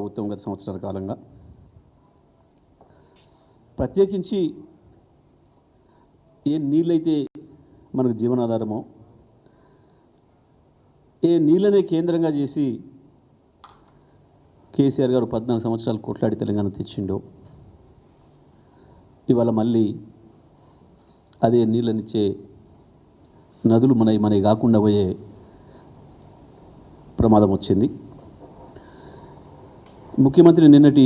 ప్రభుత్వం గత సంవత్సరాల కాలంగా. ప్రత్యేకించి ఏ నీళ్ళైతే మనకు జీవనాధారమో, ఏ నీళ్ళనే కేంద్రంగా చేసి కేసీఆర్ గారు 14 సంవత్సరాలు కొట్లాడి తెలంగాణ తెచ్చిండో, ఇవాళ మళ్ళీ అదే నీళ్ళనిచ్చే నదులు మనవి కాకుండా పోయే ప్రమాదం వచ్చింది. ముఖ్యమంత్రి నిన్నటి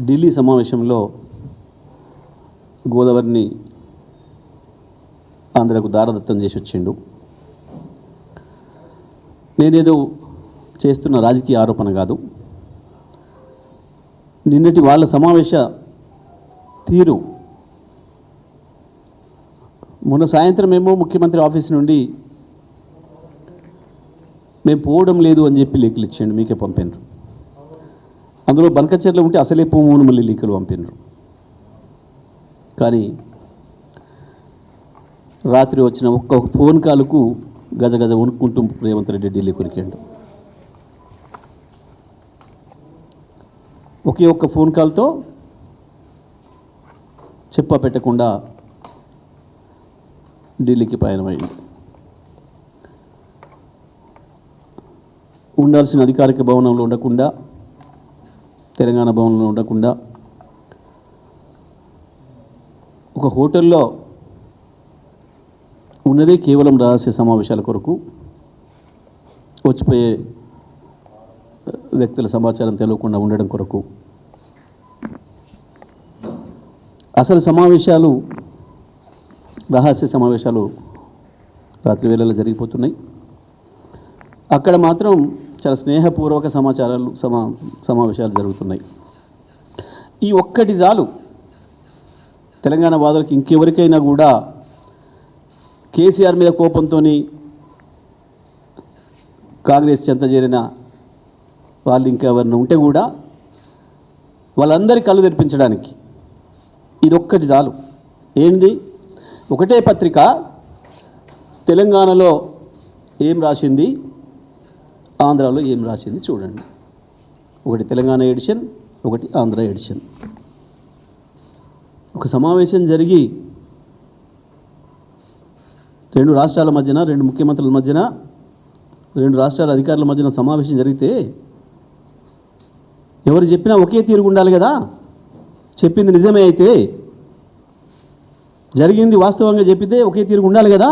ఢిల్లీ సమావేశంలో గోదావరిని ఆంధ్రకు దారదత్తం చేసి వచ్చిండు. నేనేదో చేస్తున్న రాజకీయ ఆరోపణ కాదు. నిన్నటి వాళ్ళ సమావేశ తీరు, మొన్న సాయంత్రం ఏమో ముఖ్యమంత్రి ఆఫీస్ నుండి మేము పోవడం లేదు అని చెప్పి లీకులు ఇచ్చిండు, మీకే పంపినరు. అందులో బల్కచర్లు ఉంటే అసలే పోమూను మళ్ళీ లీకులు పంపినరు. కానీ రాత్రి వచ్చిన ఒక్క ఫోన్ కాల్కు గజగజ వణుక్కుంటూ రేవంత్ రెడ్డి ఢిల్లీ కొరికాడు. ఒకే ఒక్క ఫోన్ కాల్తో చెప్ప పెట్టకుండా ఢిల్లీకి ప్రయాణమైంది. ఉండాల్సిన అధికారిక భవనంలో ఉండకుండా, తెలంగాణ భవనంలో ఉండకుండా ఒక హోటల్లో ఉన్నదే కేవలం రహస్య సమావేశాల కొరకు, వచ్చిపోయే వ్యక్తుల సమాచారం తెలియకుండా ఉండడం కొరకు. అసలు సమావేశాలు, రహస్య సమావేశాలు రాత్రి వేళల్లో జరిగిపోతున్నాయి. అక్కడ మాత్రం చాలా స్నేహపూర్వక సమావేశాలు జరుగుతున్నాయి. ఈ ఒక్కటి చాలు తెలంగాణ వాదులకు. ఇంకెవరికైనా కూడా కేసీఆర్ మీద కోపంతో కాంగ్రెస్ చెంత చేరిన వాళ్ళు ఇంకెవరిని ఉంటే కూడా వాళ్ళందరి కళ్ళు తెరిపించడానికి ఇదొక్కటి చాలు. ఏంది? ఒకటే పత్రిక తెలంగాణలో ఏం రాసింది, ఆంధ్రాలో ఏం రాసింది చూడండి. ఒకటి తెలంగాణ ఎడిషన్, ఒకటి ఆంధ్ర ఎడిషన్. ఒక సమావేశం జరిగి రెండు రాష్ట్రాల మధ్యన, రెండు ముఖ్యమంత్రుల మధ్యన, రెండు రాష్ట్రాల అధికారుల మధ్యన సమావేశం జరిగితే ఎవరు చెప్పినా ఒకే తీరుగా ఉండాలి కదా. చెప్పింది నిజమే అయితే, జరిగింది వాస్తవంగా చెప్పితే ఒకే తీరుగా ఉండాలి కదా.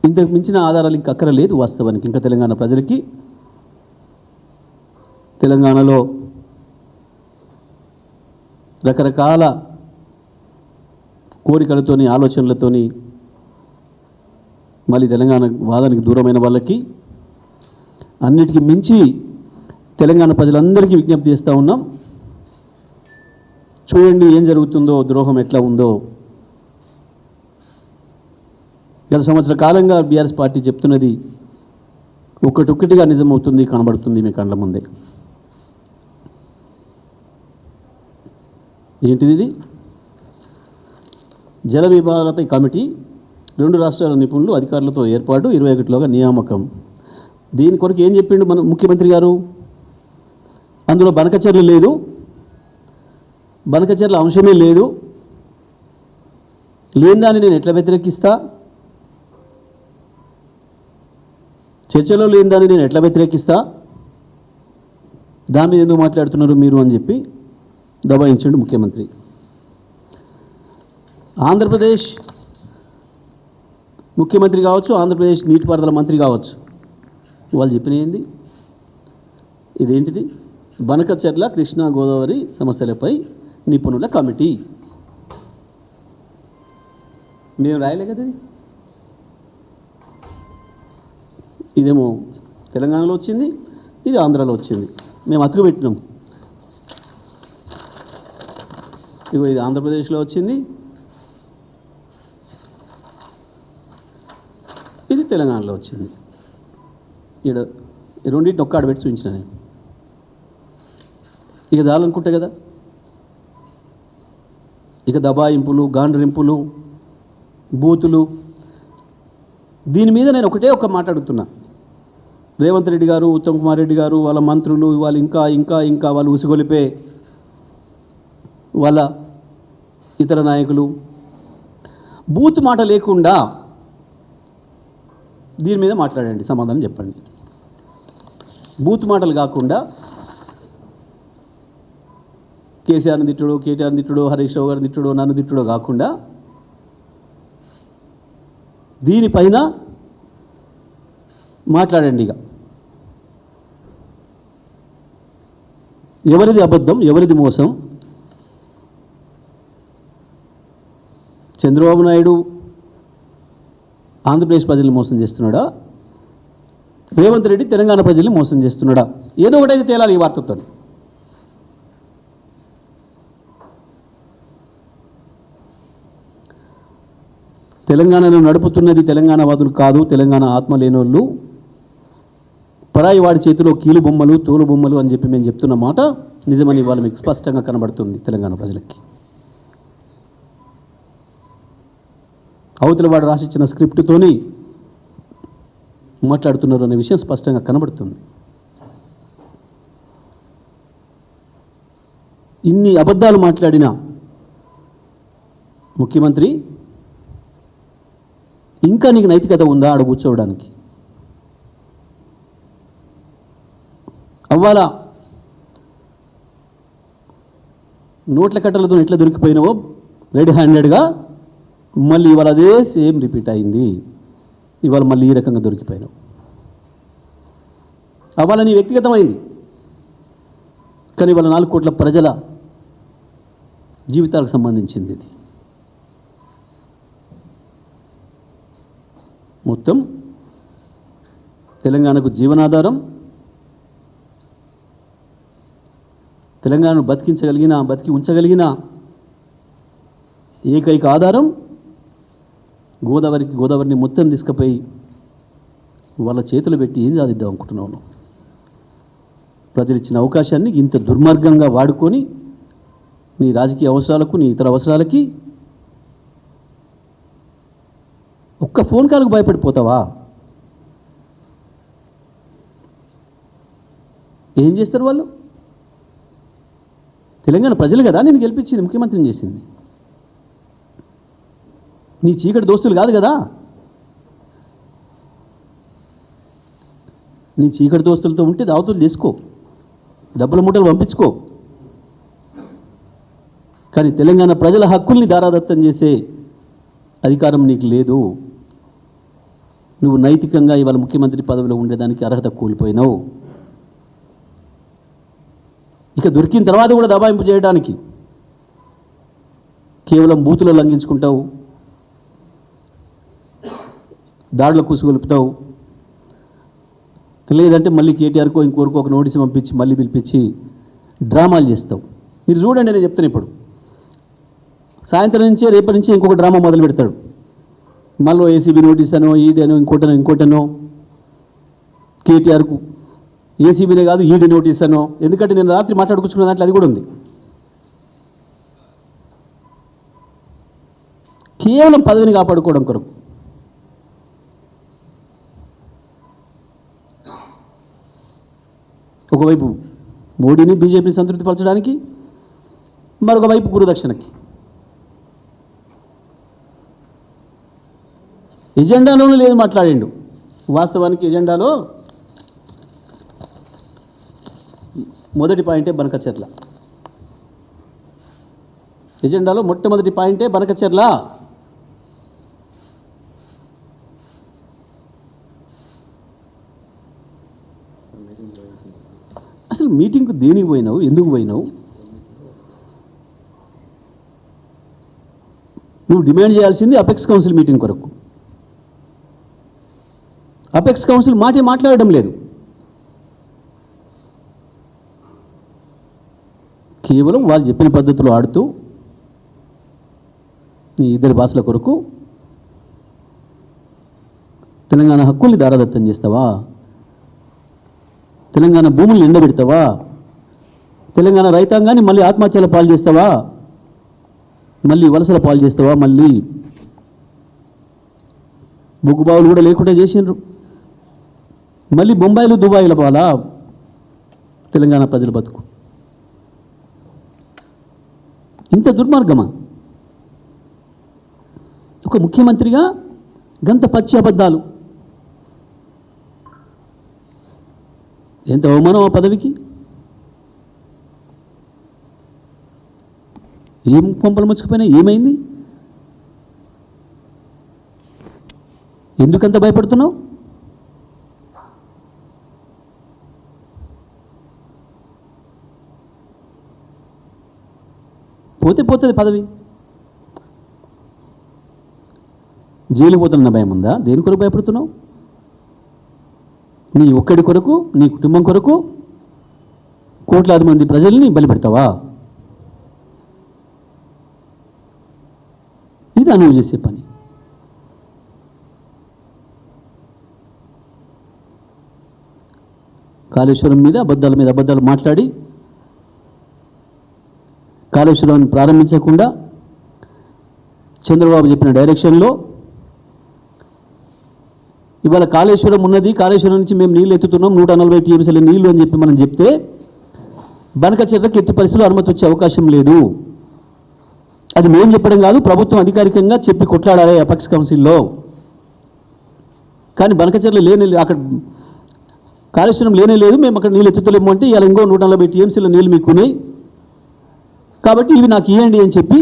ఇంతకు మించిన ఆధారాలు ఇంక అక్కరలేదు వాస్తవానికి. ఇంకా తెలంగాణ ప్రజలకి, తెలంగాణలో రకరకాల కోరికలతోని, ఆలోచనలతోని మళ్ళీ తెలంగాణ వాదానికి దూరమైన వాళ్ళకి, అన్నిటికీ మించి తెలంగాణ ప్రజలందరికీ విజ్ఞప్తి చేస్తూ ఉన్నాం. చూడండి ఏం జరుగుతుందో, ద్రోహం ఎట్లా ఉందో. గత సంవత్సర కాలంగా బీఆర్ఎస్ పార్టీ చెప్తున్నది ఒక్కటొక్కటిగా నిజమవుతుంది, కనబడుతుంది మీ కళ్ళ ముందే. ఏంటిది? ఇది జల వివాదాలపై కమిటీ, రెండు రాష్ట్రాల నిపుణులు అధికారులతో ఏర్పాటు, 21లోగా నియామకం. దీని కొరకు ఏం చెప్పిండు మన ముఖ్యమంత్రి గారు? అందులో బనకచర్ల లేదు, బనకచర్ల అంశమే లేదు. లేని దాన్ని నేను ఎట్లా వ్యతిరేకిస్తా? చర్చలో లేని దాన్ని నేను ఎట్లా వ్యతిరేకిస్తా? దాని మీద ఎందుకు మాట్లాడుతున్నారు మీరు అని చెప్పి దబాయించండు ముఖ్యమంత్రి. ఆంధ్రప్రదేశ్ ముఖ్యమంత్రి కావచ్చు, ఆంధ్రప్రదేశ్ నీటిపారుదల మంత్రి కావచ్చు, వాళ్ళు చెప్పినది ఇదేంటిది? బనకచర్ల కృష్ణా గోదావరి సమస్యలపై నిపుణుల కమిటీ. మేము రాయలే కదా ఇది. ఇదేమో తెలంగాణలో వచ్చింది, ఇది ఆంధ్రాలో వచ్చింది. మేము అతుకు పెట్టినాం. ఇగో ఇది ఆంధ్రప్రదేశ్లో వచ్చింది, ఇది తెలంగాణలో వచ్చింది. ఇక్కడ రెండింటిని ఒక్క ఆడబెట్టి చూపించిన నేను. ఇక చాలనుకుంటే కదా. ఇక దబాయింపులు, గాండ్రింపులు, బూతులు, దీని మీద నేను ఒకటే ఒక్క మాట్లాడుతున్నా. రేవంత్ రెడ్డి గారు, ఉత్తమ్ కుమార్ రెడ్డి గారు, వాళ్ళ మంత్రులు, వాళ్ళు ఇంకా ఇంకా ఇంకా వాళ్ళు ఉసిగొలిపే వాళ్ళ ఇతర నాయకులు బూత్ మాట లేకుండా దీని మీద మాట్లాడండి, సమాధానం చెప్పండి. బూత్ మాటలు కాకుండా కేసీఆర్ని తిట్టుడో, కేటీఆర్ని తిట్టుడో, హరీష్ రావు గారిని తిట్టుడో, నన్ను తిట్టుడో కాకుండా దీనిపైన మాట్లాడండి. ఇక ఎవరిది అబద్ధం, ఎవరిది మోసం? చంద్రబాబు నాయుడు ఆంధ్రప్రదేశ్ ప్రజల్ని మోసం చేస్తున్నాడా, రేవంత్ రెడ్డి తెలంగాణ ప్రజల్ని మోసం చేస్తున్నాడా? ఏదో ఒకటైతే తేలాలి ఈ వార్తతో. తెలంగాణను నడుపుతున్నది తెలంగాణ వాదులు కాదు, తెలంగాణ ఆత్మ లేనోళ్ళు, పరాయి వాడి చేతిలో కీలు బొమ్మలు, తోలు బొమ్మలు అని చెప్పి మేము చెప్తున్న మాట నిజమని ఇవాళ మీకు స్పష్టంగా కనబడుతుంది. తెలంగాణ ప్రజలకి అవతల వాడు రాసిచ్చిన స్క్రిప్ట్తోని మాట్లాడుతున్నారు అనే విషయం స్పష్టంగా కనబడుతుంది. ఇన్ని అబద్ధాలు మాట్లాడిన ముఖ్యమంత్రి ఇంకా నీకు నైతికత ఉందా ఆడ కూర్చోవడానికి? అవ్వాలా నోట్ల కట్టలతో ఎట్లా దొరికిపోయినావో రెడ్ హ్యాండెడ్గా మళ్ళీ ఇవాళ అదే సేమ్ రిపీట్ అయింది. ఇవాళ మళ్ళీ ఈ రకంగా దొరికిపోయినావు. అవ్వాల నీ వ్యక్తిగతమైంది, కానీ ఇవాళ 4 కోట్ల ప్రజల జీవితాలకు సంబంధించింది. ఇది మొత్తం తెలంగాణకు జీవనాధారం, తెలంగాణను బతికి ఉంచగలిగిన ఏకైక ఆధారం గోదావరిని మొత్తం తీసుకుపోయి వాళ్ళ చేతులు పెట్టి ఏం సాధిద్దాం అనుకుంటున్నాను? ప్రజలు ఇచ్చిన అవకాశాన్ని ఇంత దుర్మార్గంగా వాడుకొని నీ రాజకీయ అవసరాలకు, నీ ఇతర అవసరాలకి ఒక్క ఫోన్ కాల్కు భయపడిపోతావా? ఏం చేస్తారు వాళ్ళు? తెలంగాణ ప్రజలు కదా నేను గెలిపించింది, ముఖ్యమంత్రిని చేసింది. నీ చీకటి దోస్తులు కాదు కదా. నీ చీకటి దోస్తులతో ఉంటే దావతులు చేసుకో, డబ్బుల మూటలు పంపించుకో, కానీ తెలంగాణ ప్రజల హక్కుల్ని దారాదత్తం చేసే అధికారం నీకు లేదు. నువ్వు నైతికంగా ఇవాళ ముఖ్యమంత్రి పదవిలో ఉండేదానికి అర్హత కోల్పోయినావు. ఇక దొరికిన తర్వాత కూడా దబాయింపు చేయడానికి కేవలం బూతులో లంఘించుకుంటావు, దాడుల కూసుగొలుపుతావు, లేదంటే మళ్ళీ కేటీఆర్కో ఇంకోరికో ఒక నోటీసు పంపించి మళ్ళీ పిలిపించి డ్రామాలు చేస్తావు. మీరు చూడండి, నేను చెప్తాను ఇప్పుడు సాయంత్రం నుంచే రేపటి నుంచి ఇంకొక డ్రామా మొదలు పెడతాడు. మళ్ళీ ఏసీబీ నోటీస్ అనో, ఈడనో, ఇంకోటనో కేటీఆర్కు ఏసీబీనే కాదు ఈడీ నోటీస్ అనో. ఎందుకంటే నేను రాత్రి మాట్లాడుకున్న దాంట్లో అది కూడా ఉంది. కేవలం పదవిని కాపాడుకోవడం కొరకు. ఒకవైపు మోడీని, బీజేపీని సంతృప్తిపరచడానికి, మరొక వైపు గురుదక్షిణకి. ఎజెండాలోనూ లేదు మాట్లాడిండు. వాస్తవానికి ఎజెండాలో మొదటి పాయింటే బనకచెర్ల. ఎజెండాలో మొట్టమొదటి పాయింటే బనకచెర్ల. అసలు మీటింగ్కు దేనికి పోయినావు, ఎందుకు పోయినావు? నువ్వు డిమాండ్ చేయాల్సింది అపెక్స్ కౌన్సిల్ మీటింగ్ కొరకు. అపెక్స్ కౌన్సిల్ మాట్లాడడం లేదు. కేవలం వాళ్ళు చెప్పిన పద్ధతిలో ఆడుతూ ఈ ఇద్దరి భాషల కొరకు తెలంగాణ హక్కుల్ని దారాదత్తం చేస్తావా? తెలంగాణ భూముల్ని ఎండబెడతావా? తెలంగాణ రైతాంగాన్ని మళ్ళీ ఆత్మహత్యల పాలు చేస్తావా? మళ్ళీ వలసల పాలు చేస్తావా? మళ్ళీ బొగ్గు బావులు కూడా లేకుండా చేసిండ్రు. మళ్ళీ బొంబాయిలు దుబాయ్ల బాలా తెలంగాణ ప్రజల బతుకు. ఇంత దుర్మార్గమా? ఒక ముఖ్యమంత్రిగా గంత పచ్చి అబద్ధాలు, ఎంత అవమానం ఆ పదవికి. ఏం కొంపలు ముచ్చుకుపోయినా ఏమైంది? ఎందుకంత భయపడుతున్నావు? పోతే పోతుంది పదవి. జైలు పోతున్న భయం ఉందా? దేని కొరకు భయపడుతున్నావు? నీ ఒక్కడి కొరకు, నీ కుటుంబం కొరకు కోట్లాది మంది ప్రజల్ని బలిపెడతావా? ఇది నువ్వు చేసే పని. కాళేశ్వరం మీద అబద్ధాలు మాట్లాడి కాళేశ్వరాన్ని ప్రారంభించకుండా చంద్రబాబు చెప్పిన డైరెక్షన్లో ఇవాళ కాళేశ్వరం ఉన్నది, కాళేశ్వరం నుంచి మేము నీళ్ళు ఎత్తుతున్నాం 140 టీఎంసీల నీళ్లు అని చెప్పి మనం చెప్తే బనకచెర్లకు ఎట్టి పరిస్థితుల్లో అనుమతి వచ్చే అవకాశం లేదు. అది మేము చెప్పడం కాదు, ప్రభుత్వం అధికారికంగా చెప్పి కొట్లాడాలి అపెక్స్ కౌన్సిల్లో. కానీ బనకచెర్ల లేని, అక్కడ కాళేశ్వరం లేనే లేదు, మేము అక్కడ నీళ్ళు ఎత్తుతలేము అంటే ఇలా ఇంకో 140 టీఎంసీల నీళ్ళు మీకు ఉన్నాయి కాబట్టి ఇవి నాకు ఇవ్వండి అని చెప్పి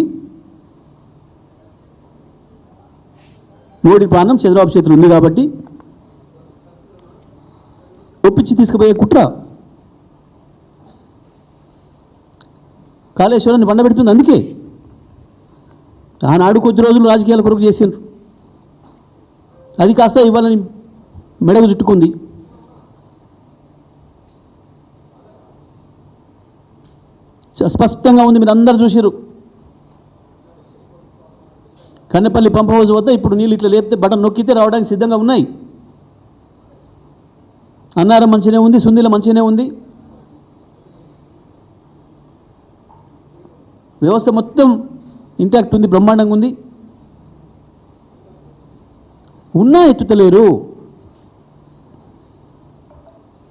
మోడీ ప్రాణం చంద్రబాబు చేతులు ఉంది కాబట్టి ఒప్పించి తీసుకుపోయే కుట్ర కాళేశ్వరాన్ని బండబెడుతుంది. అందుకే ఆనాడు కొద్ది రోజులు రాజకీయాల కొరకు చేసిండ్రు, అది కాస్త ఇవ్వాలని మెడకు చుట్టుకుంది. స్పష్టంగా ఉంది, మీరు అందరు చూసిరు. కన్నెపల్లి పంప్ హౌస్ వద్ద ఇప్పుడు నీళ్ళు ఇట్లా లేపితే బటన్ నొక్కితే రావడానికి సిద్ధంగా ఉన్నాయి. అన్నారం మంచిగానే ఉంది, సుందిల మంచిగానే ఉంది, వ్యవస్థ మొత్తం ఇంటాక్ట్ ఉంది, బ్రహ్మాండంగా ఉంది. ఉన్నా ఎత్తుతలేరు.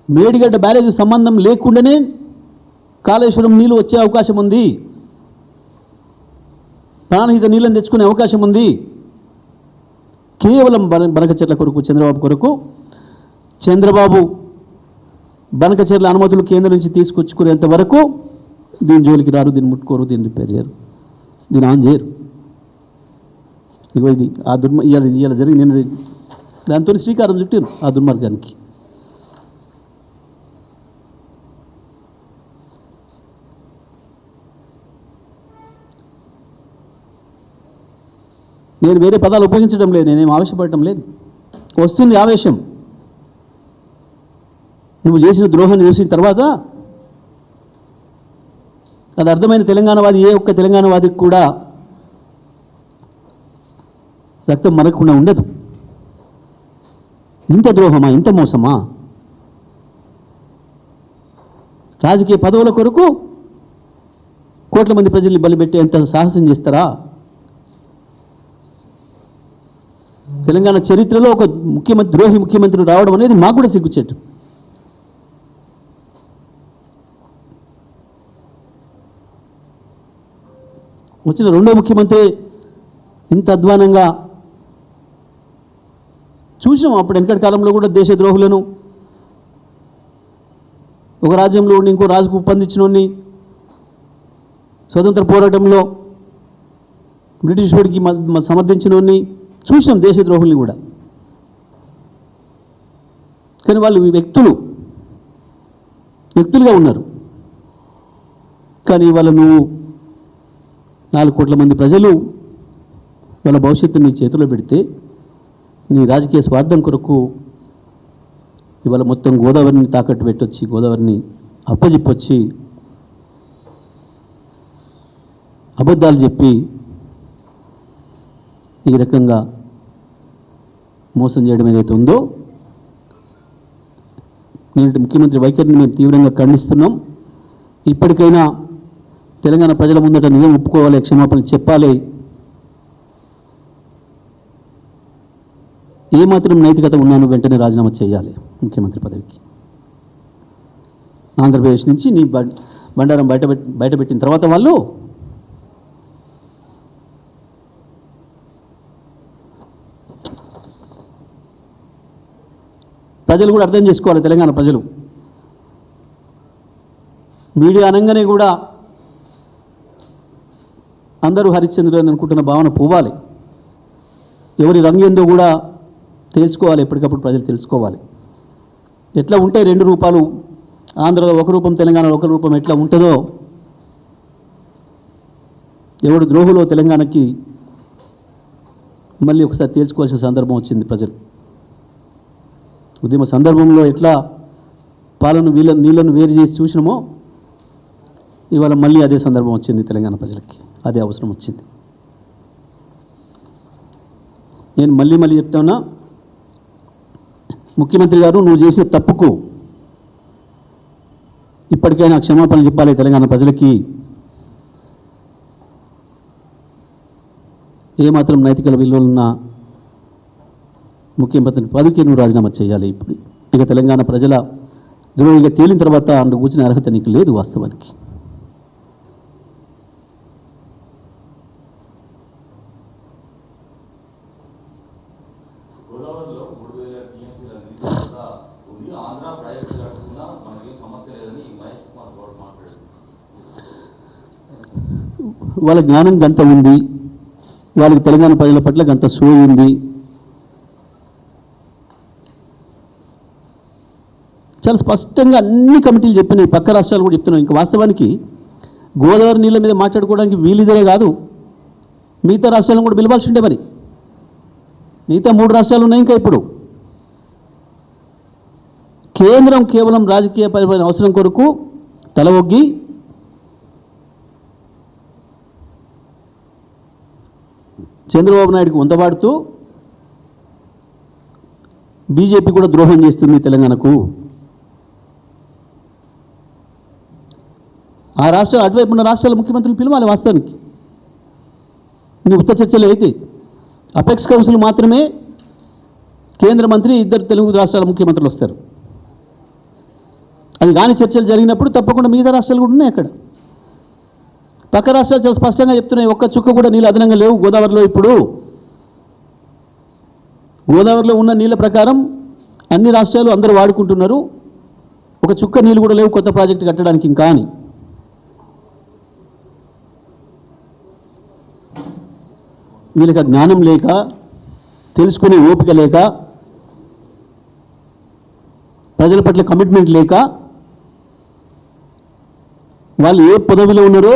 మేడిగడ్డ బ్యారేజ్ సంబంధం లేకుండానే కాళేశ్వరం నీళ్ళు వచ్చే అవకాశం ఉంది, ప్రాణహిత నీళ్ళని తెచ్చుకునే అవకాశం ఉంది. కేవలం బనకచెర్ల కొరకు, చంద్రబాబు కొరకు, చంద్రబాబు బనకచెర్ల అనుమతులు కేంద్రం నుంచి తీసుకొచ్చుకునేంత వరకు దీని జోలికి రారు, దీన్ని ముట్టుకోరు, దీన్ని రిపేర్ చేయరు, దీన్ని ఆన్ చేయరు. ఇగో ఇది ఆ ఇవాళ జరిగి నేను దాంతో శ్రీకారం చుట్టాను ఆ దుర్మార్గానికి. నేను వేరే పదాలు ఉపయోగించడం లేదు, నేనేం ఆవేశపడటం లేదు. వస్తుంది ఆవేశం. నువ్వు చేసిన ద్రోహం చూసిన తర్వాత అది అర్థమైన తెలంగాణవాది, ఏ ఒక్క తెలంగాణవాదికి కూడా రక్తం మరగకుండా ఉండదు. ఇంత ద్రోహమా, ఇంత మోసమా? రాజకీయ పదవుల కొరకు కోట్ల మంది ప్రజల్ని బలిపెట్టే ఎంత సాహసం చేస్తారా? తెలంగాణ చరిత్రలో ఒక ద్రోహి ముఖ్యమంత్రి రావడం అనేది మాకు కూడా సిగ్గుచెట్టు. వచ్చిన రెండో ముఖ్యమంత్రి ఇంత అధ్వానంగా చూసాం. అప్పుడు వెనకటి కాలంలో కూడా దేశద్రోహులను, ఒక రాజ్యంలో ఉండి ఇంకో రాజుకు ఒప్పందించినోడిని, స్వతంత్ర పోరాటంలో బ్రిటిష్ వాడికి సమర్థించినోడిని చూసాం, దేశద్రోహుల్ని కూడా. కానీ వాళ్ళు వ్యక్తులుగా ఉన్నారు. కానీ ఇవాళ నువ్వు 4 కోట్ల మంది ప్రజలు వాళ్ళ భవిష్యత్తుని నీ చేతిలో పెడితే నీ రాజకీయ స్వార్థం కొరకు ఇవాళ మొత్తం గోదావరిని తాకట్టు పెట్టొచ్చి, గోదావరిని అప్పజెప్పొచ్చి, అబద్ధాలు చెప్పి ఈ రకంగా మోసం చేయడం ఏదైతే ఉందో, నేటి ముఖ్యమంత్రి వైఖరిని మేము తీవ్రంగా ఖండిస్తున్నాం. ఇప్పటికైనా తెలంగాణ ప్రజల ముందట నిజం ఒప్పుకోవాలి, క్షమాపణలు చెప్పాలి. ఏమాత్రం నైతికత ఉన్నాను వెంటనే రాజీనామా చేయాలి ముఖ్యమంత్రి పదవికి. ఆంధ్రప్రదేశ్ నుంచి నీ బండారం బయటపెట్టిన తర్వాత వాళ్ళు ప్రజలు కూడా అర్థం చేసుకోవాలి. తెలంగాణ ప్రజలు మీడియా అనగానే కూడా అందరూ హరిశ్చంద్రుడు అని అనుకుంటున్న భావన పోవాలి. ఎవరి రంగు ఏందో కూడా తెలుసుకోవాలి. ఎప్పటికప్పుడు ప్రజలు తెలుసుకోవాలి. ఎట్లా ఉంటే 2 రూపాలు, ఆంధ్రలో ఒక రూపం, తెలంగాణలో ఒక రూపం ఎట్లా ఉంటుందో, ఎవడు ద్రోహులో తెలంగాణకి మళ్ళీ ఒకసారి తేల్చుకోవాల్సిన సందర్భం వచ్చింది. ప్రజలు ఉద్యమ సందర్భంలో ఎట్లా పాలను నీళ్ళను వేరు చేసి చూసినామో ఇవాళ మళ్ళీ అదే సందర్భం వచ్చింది. తెలంగాణ ప్రజలకి అదే అవసరం వచ్చింది. నేను మళ్ళీ చెప్తా ఉన్నా, ముఖ్యమంత్రి గారు నువ్వు చేసిన తప్పుకు ఇప్పటికైనా క్షమాపణలు చెప్పాలి తెలంగాణ ప్రజలకి. ఏమాత్రం నైతిక విలువలున్న ముఖ్యమంత్రి పదవికి నువ్వు రాజీనామా చేయాలి. ఇప్పుడు ఇక తెలంగాణ ప్రజల ద్రోహిగా తేలిన తర్వాత అందుకు కూర్చునే అర్హత నీకు లేదు వాస్తవానికి. వాళ్ళ జ్ఞానం గంత ఉంది, వాళ్ళకి తెలంగాణ ప్రజల పట్ల గంత సోయి ఉంది. చాలా స్పష్టంగా అన్ని కమిటీలు చెప్పినాయి, పక్క రాష్ట్రాలు కూడా చెప్తున్నాయి. ఇంకా వాస్తవానికి గోదావరి నీళ్ళ మీద మాట్లాడుకోవడానికి వీలిదే కాదు, మిగతా రాష్ట్రాలను కూడా పిలవాల్సి ఉండే. మరి మిగతా 3 రాష్ట్రాలు ఉన్నాయి. ఇంకా ఇప్పుడు కేంద్రం కేవలం రాజకీయ పరిపాలన అవసరం కొరకు తల ఒగ్గి చంద్రబాబు నాయుడుకి వంతబాడుతూ బీజేపీ కూడా ద్రోహం చేస్తుంది తెలంగాణకు. ఆ రాష్ట్రాలు అటువైపు ఉన్న రాష్ట్రాల ముఖ్యమంత్రులు పిలవాలి. వాస్తవానికి నీ ఉత్త చర్చలు అయితే అపెక్స్ కౌన్సిల్ మాత్రమే కేంద్ర మంత్రి, 2 తెలుగు రాష్ట్రాల ముఖ్యమంత్రులు వస్తారు. అది కానీ చర్చలు జరిగినప్పుడు తప్పకుండా మిగతా రాష్ట్రాలు కూడా ఉన్నాయి. అక్కడ పక్క రాష్ట్రాలు చాలా స్పష్టంగా చెప్తున్నాయి, ఒక్క చుక్క కూడా నీళ్ళు అదనంగా లేవు గోదావరిలో. ఇప్పుడు గోదావరిలో ఉన్న నీళ్ళ ప్రకారం అన్ని రాష్ట్రాలు అందరూ వాడుకుంటున్నారు. ఒక చుక్క నీళ్ళు కూడా లేవు కొత్త ప్రాజెక్టు కట్టడానికి ఇంకా అని. వీళ్ళకి జ్ఞానం లేక, తెలుసుకునే ఓపిక లేక, ప్రజల పట్ల కమిట్మెంట్ లేక, వాళ్ళు ఏ పదవిలో ఉన్నారో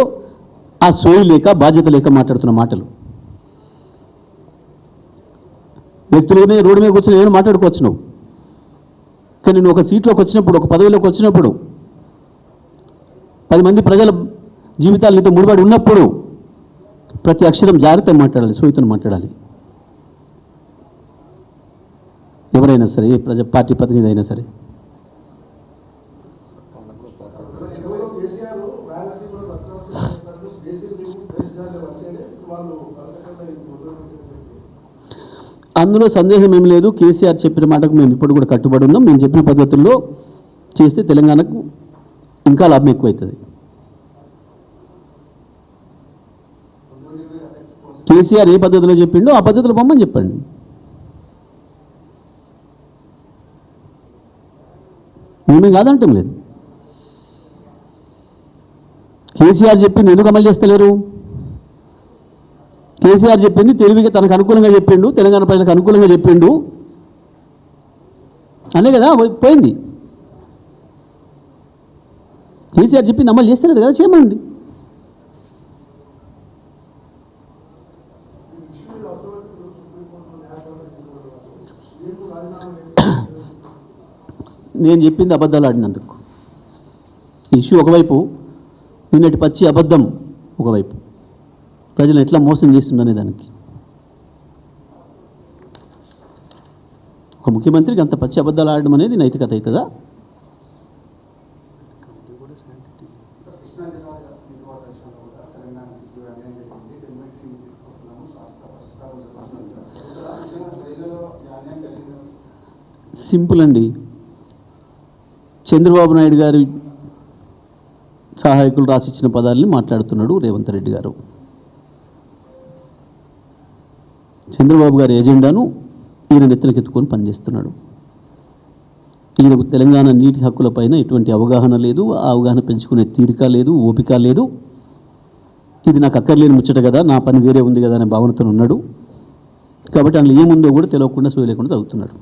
ఆ సోయి లేక, బాధ్యత లేక మాట్లాడుతున్న మాటలు. వ్యక్తులనే రోడ్డు మీద కూర్చొని ఏమైనా మాట్లాడుకోవచ్చు నువ్వు, కానీ నువ్వు ఒక సీట్లోకి వచ్చినప్పుడు, ఒక పదవిలోకి వచ్చినప్పుడు, 10 మంది ప్రజల జీవితాలు నీతో ముడిపడి ఉన్నప్పుడు ప్రతి అక్షరం జాగ్రత్తగా మాట్లాడాలి, సోయితో మాట్లాడాలి. ఎవరైనా సరే, ఏ పార్టీ ప్రతినిధి అయినా సరే. అందులో సందేహం ఏం లేదు. కేసీఆర్ చెప్పిన మాటకు మేము ఇప్పుడు కూడా కట్టుబడి ఉన్నాం. మేము చెప్పిన పద్ధతుల్లో చేస్తే తెలంగాణకు ఇంకా లాభం ఎక్కువవుతుంది. కేసీఆర్ ఏ పద్ధతిలో చెప్పిండో ఆ పద్ధతిలో పొమ్మని చెప్పండి. మేమే కాదంటాం లేదు. కేసీఆర్ చెప్పింది ఎందుకు అమలు చేస్తలేరు? కేసీఆర్ చెప్పింది తెలివిగా తనకు అనుకూలంగా చెప్పిండు, తెలంగాణ ప్రజలకు అనుకూలంగా చెప్పిండు అనే కదా పోయింది. కేసీఆర్ చెప్పింది అమలు చేస్తలేరు కదా, చేయమండి. నేను చెప్పింది అబద్ధాలు ఆడినందుకు ఇష్యూ ఒకవైపు, నిన్నటి పచ్చి అబద్ధం ఒకవైపు, ప్రజలు ఎట్లా మోసం చేస్తుందనే దానికి. ఒక ముఖ్యమంత్రికి అంత పచ్చి అబద్ధాలు ఆడడం అనేది నైతికత అవుతుందా? సింపుల్ అండి. చంద్రబాబు నాయుడు గారి సహాయకులు రాసిచ్చిన పదాలని మాట్లాడుతున్నాడు రేవంత్ రెడ్డి గారు. చంద్రబాబు గారి ఎజెండాను ఈయన నెత్తనకెత్తుకొని పనిచేస్తున్నాడు. ఈయనకు తెలంగాణ నీటి హక్కులపైన ఎటువంటి అవగాహన లేదు, ఆ అవగాహన పెంచుకునే తీరిక లేదు, ఓపిక లేదు. ఇది నాకు అక్కర్లేని ముచ్చట కదా, నా పని వేరే ఉంది కదా అనే భావనతో ఉన్నాడు. కాబట్టి అందులో ఏముందో కూడా తెలియకుండా సోయ లేకుండా చదువుతున్నాడు.